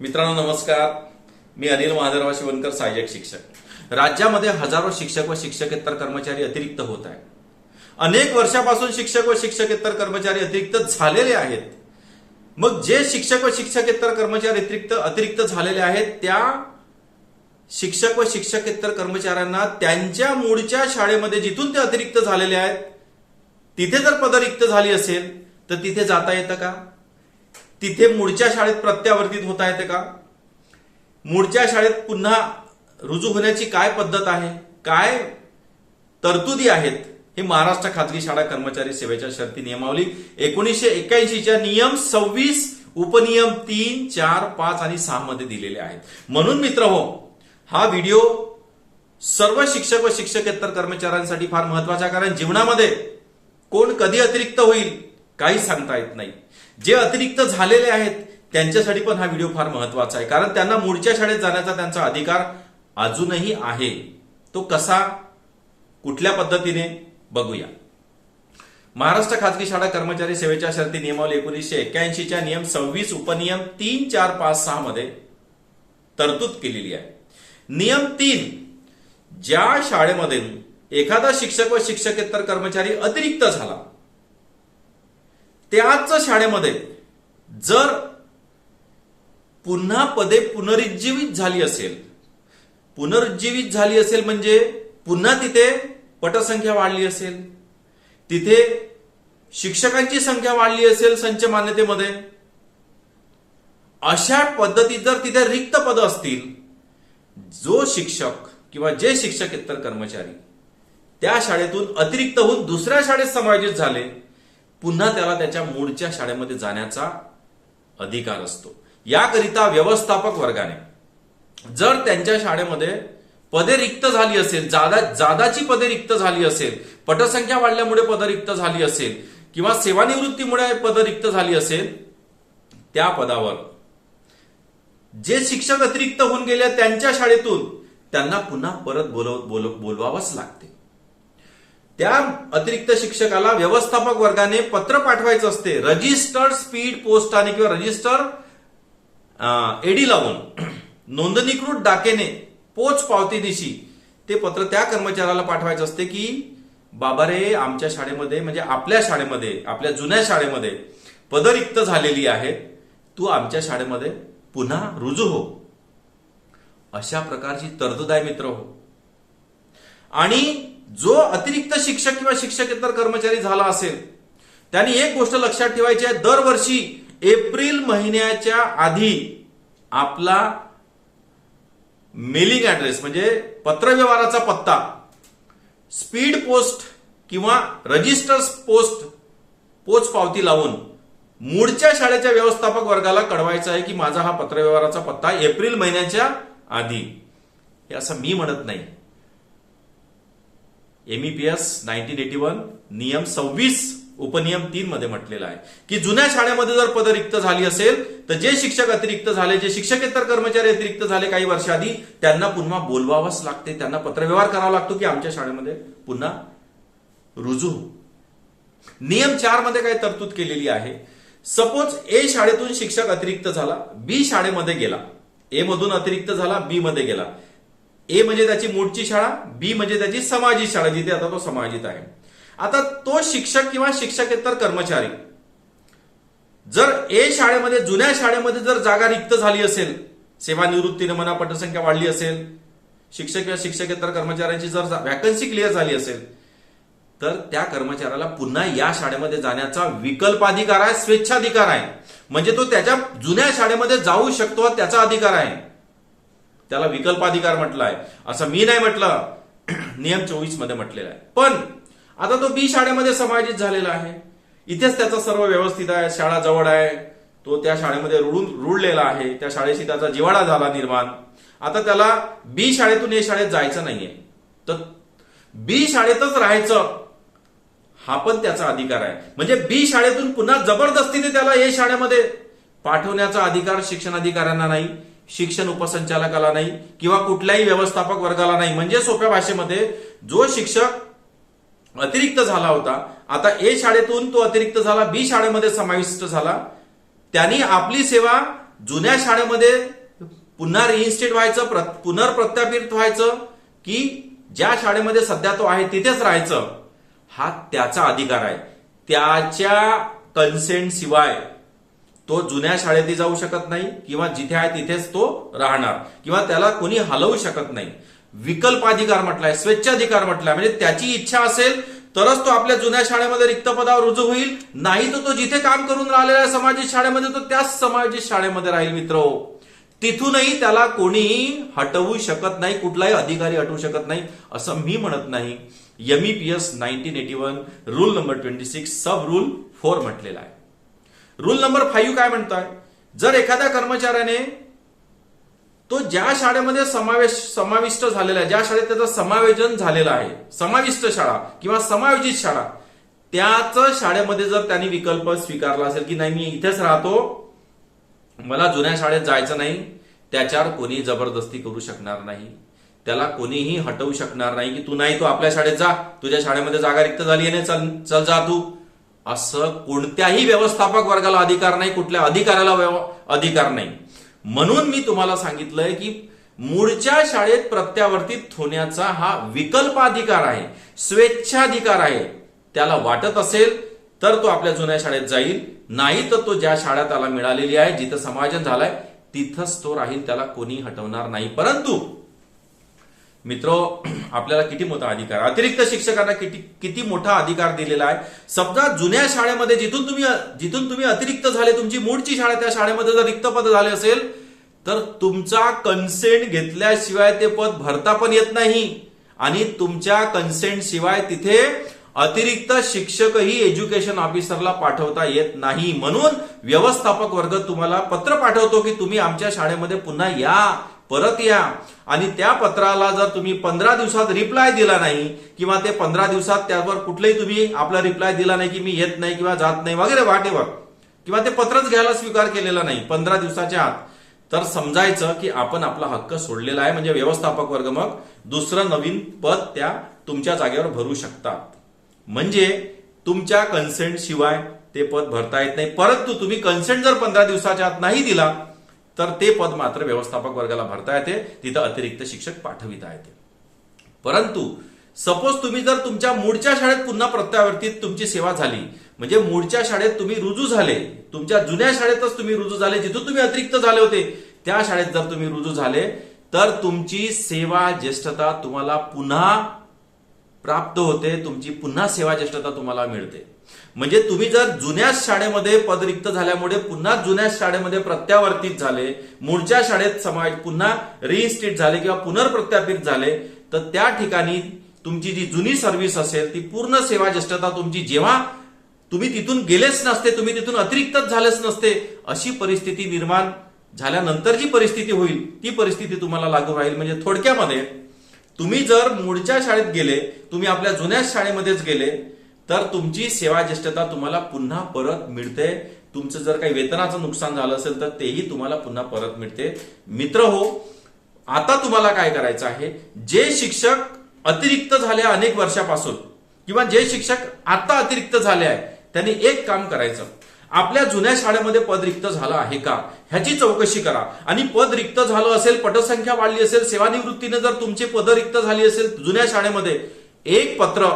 मित्रांनो नमस्कार. मी अनिल महादेवराव शिवणकर, सहाय्यक शिक्षक. राज्यामध्ये हजारो शिक्षक व शिक्षकेतर कर्मचारी अतिरिक्त होत आहेत. अनेक वर्षापासून शिक्षक व शिक्षकेतर कर्मचारी अतिरिक्त झालेले आहेत. मग जे शिक्षक व शिक्षकेतर कर्मचारी अतिरिक्त झालेले आहेत त्या शिक्षक व शिक्षकेतर कर्मचाऱ्यांना त्यांच्या मूळच्या शाळेमध्ये जिथून ते अतिरिक्त झालेले आहेत तिथे जर पद रिक्त झाली असेल तर तिथे जाता येतं का? तिथे मूळच्या शाळेत प्रत्यावर्तित होता येते का? मूळच्या शाळेत पुन्हा रुजू होण्याची काय पद्धत आहे, काय तरतुदी आहेत, हे महाराष्ट्र खाजगी शाळा कर्मचारी सेवेच्या शर्ती नियमावली 1981 च्या नियम 26 उपनियम 3, 4, 5 आणि 6 मध्ये दिलेले आहेत. म्हणून मित्रहो, हा व्हिडिओ सर्व शिक्षक व शिक्षकेतर कर्मचाऱ्यांसाठी फार महत्वाचा आहे. कारण जीवनामध्ये कोण कधी अतिरिक्त होईल काही सांगता येत नाही. जे अतिरिक्त झालेले आहेत त्यांच्यासाठी पण हा व्हिडिओ फार महत्वाचा आहे. कारण त्यांना मूळच्या शाळेत जाण्याचा त्यांचा अधिकार अजूनही आहे. तो कसा, कुठल्या पद्धतीने बघूया. महाराष्ट्र खाजगी शाळा कर्मचारी सेवेच्या शर्ती नियमावली 1981 च्या नियम 26 उपनियम 3, 4, 5, 6 मध्ये तरतूद केलेली आहे. नियम 3, ज्या शाळेमध्ये एखादा शिक्षक व शिक्षकेतर कर्मचारी अतिरिक्त झाला त्याच शाळेमध्ये जर पुन्हा पदे पुनरुज्जीवित झाली असेल म्हणजे पुन्हा तिथे पटसंख्या वाढली असेल, तिथे शिक्षकांची संख्या वाढली असेल संच मान्यतेमध्ये, अशा पद्धतीत जर तिथे रिक्त पद असतील, जो शिक्षक किंवा जे शिक्षकेतर कर्मचारी त्या शाळेतून अतिरिक्त होऊन दुसऱ्या शाळेत समायोजित झाले, पुन्हा त्याला त्याच्या मूळच्या शाळेमध्ये जाण्याचा अधिकार असतो. याकरिता व्यवस्थापक वर्गाने जर त्यांच्या शाळेमध्ये पदे रिक्त झाली असेल, जादाची पदे रिक्त झाली असेल, पटसंख्या वाढल्यामुळे पद रिक्त झाली असेल किंवा सेवानिवृत्तीमुळे पद रिक्त झाली असेल, त्या पदावर जे शिक्षक अतिरिक्त होऊन गेले त्यांच्या शाळेतून त्यांना पुन्हा परत बोलवावंच लागते. त्या अतिरिक्त शिक्षकाला व्यवस्थापक वर्गाने पत्र पाठवायचं असते. रजिस्टर्ड स्पीड पोस्टाने किंवा रजिस्टर एडी लावून नोंदणीकृत डाकेने पोच पावतीनिशी ते पत्र त्या कर्मचाऱ्याला पाठवायचं असते की बाबा रे, आमच्या शाळेमध्ये म्हणजे आपल्या शाळेमध्ये, आपल्या जुन्या शाळेमध्ये पद रिक्त झालेली आहेत, तू आमच्या शाळेमध्ये पुन्हा रुजू हो. अशा प्रकारची तरतूद आहे मित्र हो. आणि जो अतिरिक्त शिक्षक किंवा शिक्षकेतर कर्मचारी झाला असेल त्यांनी एक गोष्ट लक्षात ठेवायची आहे. दरवर्षी एप्रिल महिन्याच्या आधी आपला मेलिंग ऍड्रेस म्हणजे पत्रव्यवहाराचा पत्ता स्पीड पोस्ट किंवा रजिस्टर पोच पावती लावून मूळच्या शाळेच्या व्यवस्थापक वर्गाला कळवायचं आहे की माझा हा पत्रव्यवहाराचा पत्ता एप्रिल महिन्याच्या आधी. हे असं मी म्हणत नाही. MEPS 1981 नियम 26 उपनियम 3 मध्ये म्हटलेला आहे की जुन्या शाळेमध्ये जर पद रिक्त झाली असेल तर जे शिक्षक अतिरिक्त झाले, जे शिक्षकेतर कर्मचारी अतिरिक्त झाले काही वर्षाआधी, त्यांना पुन्हा बोलवावंच लागते. त्यांना पत्रव्यवहार करावा लागतो की आमच्या शाळेमध्ये पुन्हा रुजू. नियम 4 मध्ये काय तरतूद केलेली आहे. सपोज ए शाळेतून शिक्षक अतिरिक्त झाला, बी शाळेमध्ये गेला. ए मधून अतिरिक्त झाला, बी मध्ये गेला. ए म्हणजे त्याची मूळची शाळा, बी म्हणजे त्याची समाजित शाळा जिथे आता तो समाजित आहे. आता तो शिक्षक किंवा शिक्षकेतर कर्मचारी जर ए शाळेमध्ये, जुन्या शाळेमध्ये जर जागा रिक्त झाली असेल, सेवानिवृत्तीने म्हणा, पटसंख्या वाढली असेल, शिक्षक किंवा शिक्षकेतर कर्मचाऱ्यांची जर वॅकन्सी क्लिअर झाली असेल तर त्या कर्मचाऱ्याला पुन्हा या शाळेमध्ये जाण्याचा विकल्पाधिकार आहे, स्वेच्छाधिकार आहे. म्हणजे तो त्याच्या जुन्या शाळेमध्ये जाऊ शकतो, त्याचा अधिकार आहे. त्याला विकल्पाधिकार म्हटलं आहे, असं मी नाही म्हटलं, नियम 24 मध्ये म्हटलेला आहे. पण आता तो बी शाळेमध्ये समायोजित झालेला आहे, इथेच त्याचं सर्व व्यवस्थित आहे, शाळा जवळ आहे, तो त्या शाळेमध्ये रुळलेला आहे, त्या शाळेशी त्याचा जिव्हाळा झाला निर्माण. आता त्याला बी शाळेतून ए शाळेत जायचं नाहीये, तर बी शाळेतच राहायचं हा पण त्याचा अधिकार आहे. म्हणजे बी शाळेतून पुन्हा जबरदस्तीने त्याला ए शाळेमध्ये पाठवण्याचा अधिकार शिक्षणाधिकाऱ्यांना नाही, शिक्षण उपसंचालकाला नाही किंवा कुठल्याही व्यवस्थापक वर्गाला नाही. म्हणजे सोप्या भाषेमध्ये जो शिक्षक अतिरिक्त झाला होता, आता ए शाळेतून तो अतिरिक्त झाला, बी शाळेमध्ये समाविष्ट झाला, त्यांनी आपली सेवा जुन्या शाळेमध्ये पुन्हा रिइन्स्टेट व्हायचं, पुनर्प्रत्यापित व्हायचं, की ज्या शाळेमध्ये सध्या तो आहे तिथेच राहायचं, हा त्याचा अधिकार आहे. त्याच्या कन्सेंट शिवाय तो जुन्या शाळेतही जाऊ शकत नाही किंवा जिथे आहे तिथेच तो राहणार किंवा त्याला कोणी हलवू शकत नाही. विकल्पाधिकार म्हटलाय, स्वेच्छाधिकार म्हटलाय, म्हणजे त्याची इच्छा असेल तरच तो आपल्या जुन्या शाळेमध्ये रिक्त पदावर रुजू होईल, नाही तर तो जिथे काम करून राहिलेला आहे समाजित शाळेमध्ये तो त्याच समाजित शाळेमध्ये राहील. मित्र, तिथूनही त्याला कोणीही हटवू शकत नाही, कुठलाही अधिकारी हटवू शकत नाही असं मी म्हणत नाही. MEPS 1981 रूल नंबर 26 सब रूल 4 म्हटलेला आहे. रूल नंबर 5 काय म्हणतोय, जर एखाद्या कर्मचाऱ्याने तो ज्या शाळेमध्ये समाविष्ट झालेला आहे, ज्या शाळेत त्याचं समायोजन झालेलं आहे, समाविष्ट शाळा किंवा समायोजित शाळा, त्याच शाळेमध्ये जर त्यांनी विकल्प स्वीकारला असेल की नाही मी इथेच राहतो, मला जुन्या शाळेत जायचं नाही, त्याच्यावर कोणी जबरदस्ती करू शकणार नाही, त्याला कोणीही हटवू शकणार नाही की तू नाही, तू आपल्या शाळेत जा, तुझ्या शाळेमध्ये जागा रिक्त झाली आहे, चल जा तू, असं कोणत्याही व्यवस्थापक वर्गाला अधिकार नाही, कुठल्या अधिकाऱ्याला अधिकार नाही. म्हणून मी तुम्हाला सांगितलंय की मूळच्या शाळेत प्रत्यावर्तित होण्याचा हा विकल्पाधिकार आहे, स्वेच्छाधिकार आहे. त्याला वाटत असेल तर तो आपल्या जुन्या शाळेत जाईल, नाही तर तो ज्या शाळा त्याला मिळालेली आहे, जिथं समायोजन झालंय तिथंच तो राहील, त्याला कोणी हटवणार नाही. परंतु मित्रो, आपल्याला किती मोठा अधिकार, अतिरिक्त शिक्षकांना किती मोठा अधिकार दिलेला आहे. समजा जुन्या शाळेमध्ये जिथून तुम्ही अतिरिक्त झाले, तुमची मूळची शाळा, त्या शाळेमध्ये जर रिक्त पद झाले असेल तर तुमचा कन्सेंट घेतल्याशिवाय ते पद भरता पण येत नाही आणि तुमच्या कन्सेंट शिवाय तिथे अतिरिक्त शिक्षकही एज्युकेशन ऑफिसरला पाठवता येत नाही. म्हणून व्यवस्थापक वर्ग तुम्हाला पत्र पाठवतो की तुम्ही आमच्या शाळेमध्ये पुन्हा या, परत या, आणि त्या पत्राला जर तुम्ही 15 दिवसात रिप्लाय दिला नाही किंवा ते 15 दिवसात त्यावर कुठलेही तुम्ही आपला रिप्लाय दिला नाही की मी येत नाही किंवा जात नाही वगैरे वाटेवर, किंवा ते पत्रच घ्यायला स्वीकार केलेला नाही 15 दिवसाच्या आत, तर समजायचं की आपण आपला हक्क सोडलेला आहे. म्हणजे व्यवस्थापक वर्ग मग दुसरं नवीन पद त्या तुमच्या जागेवर भरू शकतात. म्हणजे तुमच्या कन्सेंट शिवाय ते पद भरता येत नाही. परंतु तुम्ही कन्सेंट जर 15 दिवसाच्या आत नाही दिला तर ते पद मात्र व्यवस्थापक वर्गाला भरता येते, तिथं अतिरिक्त शिक्षक पाठविता येते. परंतु सपोज तुम्ही जर तुमच्या मूळच्या शाळेत पुन्हा प्रत्यावर्तित तुमची सेवा झाली, म्हणजे मूळच्या शाळेत तुम्ही रुजू झाले, तुमच्या जुन्या शाळेतच तुम्ही रुजू झाले, जिथून तुम्ही अतिरिक्त झाले होते त्या शाळेत जर तुम्ही रुजू झाले, तर तुमची सेवा ज्येष्ठता तुम्हाला पुन्हा प्राप्त होते, तुमची पुन्हा सेवा ज्येष्ठता तुम्हाला मिळते. म्हणजे तुम्ही जर जुन्या शाळेमध्ये पद रिक्त झाल्यामुळे पुन्हा जुन्या शाळेमध्ये प्रत्यावर्तित झाले, मूळच्या शाळेत पुन्हा रिइन्स्टेट झाले किंवा पुनर्प्रत्यापित झाले, तर त्या ठिकाणी तुमची जी जुनी सर्व्हिस असेल ती पूर्ण सेवा ज्येष्ठता तुमची, जेव्हा तुम्ही तिथून गेलेच नसते, तुम्ही तिथून अतिरिक्तच झालेच नसते, अशी परिस्थिती निर्माण झाल्यानंतर जी परिस्थिती होईल ती परिस्थिती तुम्हाला लागू राहील. म्हणजे थोडक्यामध्ये तुम्ही जर मूळच्या शाळेत गेले, तुम्ही आपल्या जुन्या शाळेमध्येच गेले, तर तुमची सेवा ज्येष्ठता तुम्हाला पुन्हा परत मिळते. तुमचं जर काही वेतनाचं नुकसान झालं असेल तर तेही तुम्हाला पुन्हा परत मिळते. मित्र हो, आता तुम्हाला काय करायचं आहे, जे शिक्षक अतिरिक्त झाले अनेक वर्षापासून किंवा जे शिक्षक आता अतिरिक्त झाले आहे, त्यांनी एक काम करायचं, आपल्या जुन्या शाळेमध्ये पद रिक्त झालं आहे का ह्याची चौकशी करा. आणि पद रिक्त झालं असेल, पटसंख्या वाढली असेल, सेवानिवृत्तीने जर तुमचे पद रिक्त झाली असेल जुन्या शाळेमध्ये, एक पत्र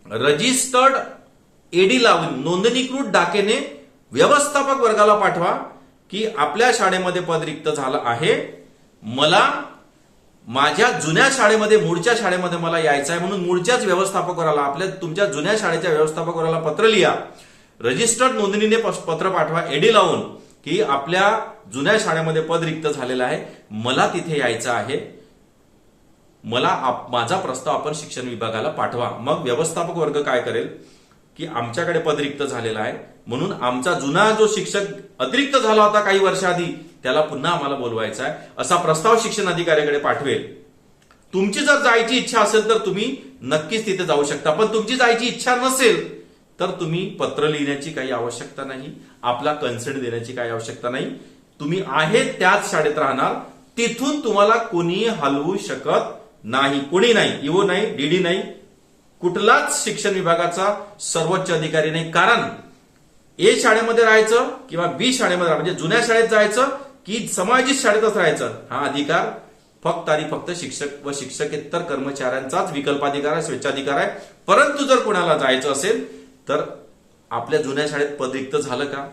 रजिस्टर्ड एडी लावून नोंदणीकृत डाकेने व्यवस्थापक वर्गाला पाठवा की आपल्या शाळेमध्ये पद रिक्त झालं आहे, मला माझ्या जुन्या शाळेमध्ये, मूळच्या शाळेमध्ये मला यायचं आहे. म्हणून मूळच्याच व्यवस्थापक वर्गाला, आपल्या तुमच्या जुन्या शाळेच्या व्यवस्थापक वर्गाला पत्र लिहा, रजिस्टर्ड नोंदणीने पत्र पाठवा एडी लावून की आपल्या जुन्या शाळेमध्ये पद रिक्त झालेलं आहे, मला तिथे यायचं आहे, माझा प्रस्ताव आपण शिक्षण विभागाला पाठवा. मग व्यवस्थापक वर्ग काय करेल की आमच्याकडे पद रिक्त झालेला आहे, म्हणून आमचा जुना जो शिक्षक अतिरिक्त झाला होता काही वर्षाआधी, त्याला पुन्हा आम्हाला बोलवायचा आहे, असा प्रस्ताव शिक्षण अधिकाऱ्याकडे पाठवेल. तुमची जर जायची इच्छा असेल तर तुम्ही नक्कीच तिथे जाऊ शकता. पण तुमची जायची इच्छा नसेल तर तुम्ही पत्र लिहिण्याची काही आवश्यकता नाही, आपला कन्सेंट देण्याची काही आवश्यकता नाही. तुम्ही आहे त्याच शाळेत राहणार, तिथून तुम्हाला कोणी हलवू शकत नाही, कोणी नाही, ईओ नाही, डीडी नाही, कुठलाच शिक्षण विभागाचा सर्वोच्च अधिकारी नाही. कारण ए शाळेमध्ये राहायचं किंवा बी शाळेमध्ये म्हणजे जुन्या शाळेत जायचं की समायोजित शाळेतच राहायचं, हा अधिकार फक्त आणि फक्त शिक्षक व शिक्षकेतर कर्मचाऱ्यांचाच विकल्पाधिकार आहे, स्वेच्छाधिकार आहे. परंतु जर कोणाला जायचं असेल तर आपल्या जुन्या शाळेत पद रिक्त झालं का,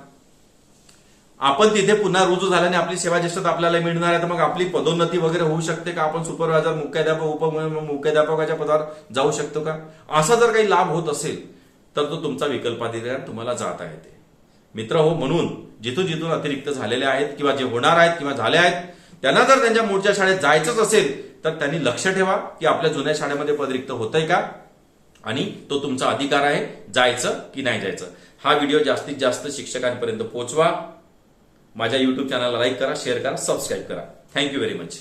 आपण तिथे पुन्हा रुजू झाल्याने आपली सेवा ज्येष्ठता आपल्याला मिळणार आहे, तर मग आपली पदोन्नती वगैरे होऊ शकते का, आपण सुपरवायझर, मुख्याध्यापक, उपमुख्याध्यापकाच्या पदावर जाऊ शकतो का, असा जर काही लाभ होत असेल तर तो तुमचा विकल्पाधिकार तुम्हाला जाता येते. मित्र हो, म्हणून जिथून जिथून अतिरिक्त झालेले आहेत किंवा जे होणार आहेत किंवा झाले आहेत त्यांना जर त्यांच्या मूळच्या शाळेत जायचंच असेल तर त्यांनी लक्ष ठेवा की आपल्या जुन्या शाळेमध्ये पद रिक्त होतंय का आणि तो तुमचा अधिकार आहे जायचं की नाही जायचं. हा व्हिडिओ जास्तीत जास्त शिक्षकांपर्यंत पोहोचवा. माझ्या युट्यूब चॅनलला लाईक करा, शेअर करा, सबस्क्राईब करा. Thank you very much.